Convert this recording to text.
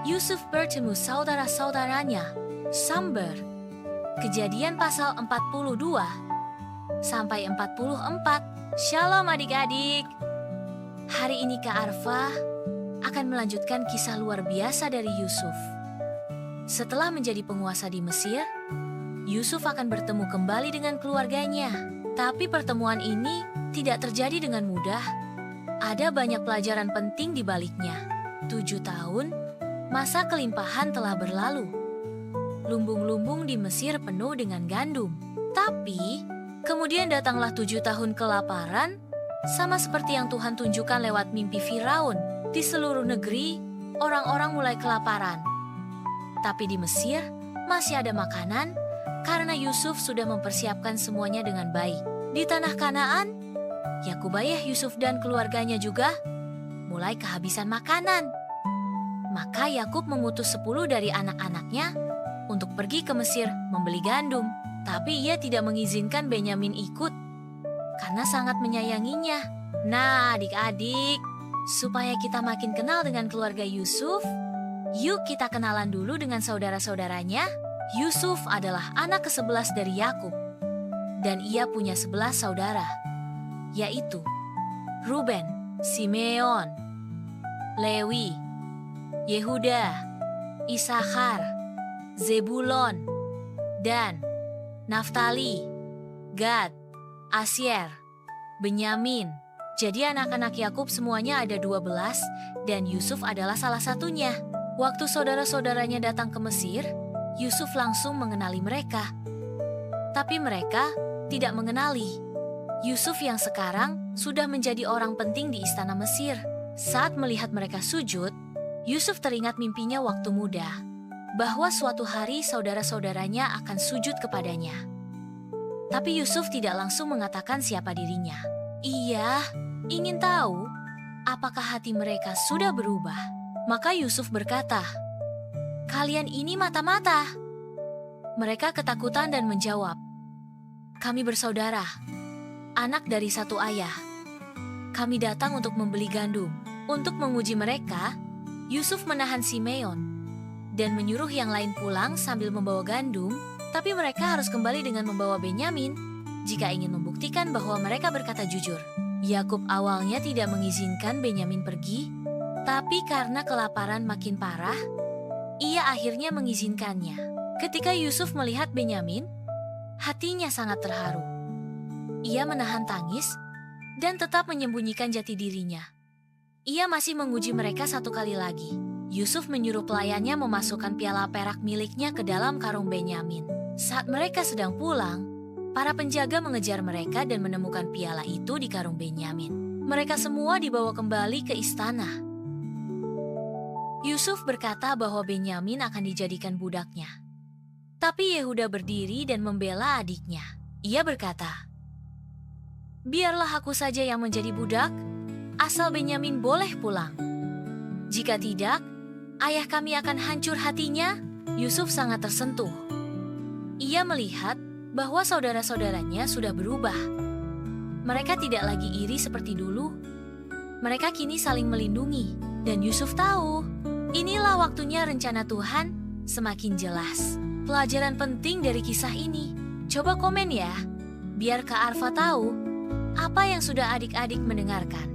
Yusuf bertemu saudara-saudaranya. Sambar. Kejadian pasal 42 sampai 44. Shalom adik-adik. Hari ini Kak Arfa akan melanjutkan kisah luar biasa dari Yusuf. Setelah menjadi penguasa di Mesir, Yusuf akan bertemu kembali dengan keluarganya. Tapi pertemuan ini tidak terjadi dengan mudah. Ada banyak pelajaran penting di baliknya. 7 tahun, masa kelimpahan telah berlalu. Lumbung-lumbung di Mesir penuh dengan gandum. Tapi, kemudian datanglah 7 tahun kelaparan, sama seperti yang Tuhan tunjukkan lewat mimpi Firaun. Di seluruh negeri, orang-orang mulai kelaparan. Tapi di Mesir, masih ada makanan, karena Yusuf sudah mempersiapkan semuanya dengan baik. Di tanah Kanaan, Yakubayah Yusuf dan keluarganya juga mulai kehabisan makanan. Maka Yakub mengutus 10 dari anak-anaknya untuk pergi ke Mesir membeli gandum. Tapi ia tidak mengizinkan Benyamin ikut karena sangat menyayanginya. Nah adik-adik, supaya kita makin kenal dengan keluarga Yusuf, yuk kita kenalan dulu dengan saudara-saudaranya. Yusuf adalah anak ke-11 dari Yakub. Dan ia punya 11 saudara, yaitu Ruben, Simeon, Lewi, Yehuda, Isakar, Zebulon, dan Naftali, Gad, Asyer, Benyamin. Jadi anak-anak Yakub semuanya ada 12 dan Yusuf adalah salah satunya. Waktu saudara-saudaranya datang ke Mesir, Yusuf langsung mengenali mereka. Tapi mereka tidak mengenali Yusuf yang sekarang sudah menjadi orang penting di istana Mesir. Saat melihat mereka sujud, Yusuf teringat mimpinya waktu muda, bahwa suatu hari saudara-saudaranya akan sujud kepadanya. Tapi Yusuf tidak langsung mengatakan siapa dirinya. Ia ingin tahu apakah hati mereka sudah berubah. Maka Yusuf berkata, "Kalian ini mata-mata." Mereka ketakutan dan menjawab, "Kami bersaudara, anak dari satu ayah. Kami datang untuk membeli gandum." Untuk menguji mereka, Yusuf menahan Simeon dan menyuruh yang lain pulang sambil membawa gandum, tapi mereka harus kembali dengan membawa Benyamin jika ingin membuktikan bahwa mereka berkata jujur. Yakub awalnya tidak mengizinkan Benyamin pergi, tapi karena kelaparan makin parah, ia akhirnya mengizinkannya. Ketika Yusuf melihat Benyamin, hatinya sangat terharu. Ia menahan tangis dan tetap menyembunyikan jati dirinya. Ia masih menguji mereka satu kali lagi. Yusuf menyuruh pelayannya memasukkan piala perak miliknya ke dalam karung Benyamin. Saat mereka sedang pulang, para penjaga mengejar mereka dan menemukan piala itu di karung Benyamin. Mereka semua dibawa kembali ke istana. Yusuf berkata bahwa Benyamin akan dijadikan budaknya. Tapi Yehuda berdiri dan membela adiknya. Ia berkata, "Biarlah aku saja yang menjadi budak, asal Benyamin boleh pulang. Jika tidak, ayah kami akan hancur hatinya." Yusuf sangat tersentuh. Ia melihat bahwa saudara-saudaranya sudah berubah. Mereka tidak lagi iri seperti dulu. Mereka kini saling melindungi. Dan Yusuf tahu, inilah waktunya rencana Tuhan semakin jelas. Pelajaran penting dari kisah ini. Coba komen ya, biar Kak Arfa tahu apa yang sudah adik-adik mendengarkan.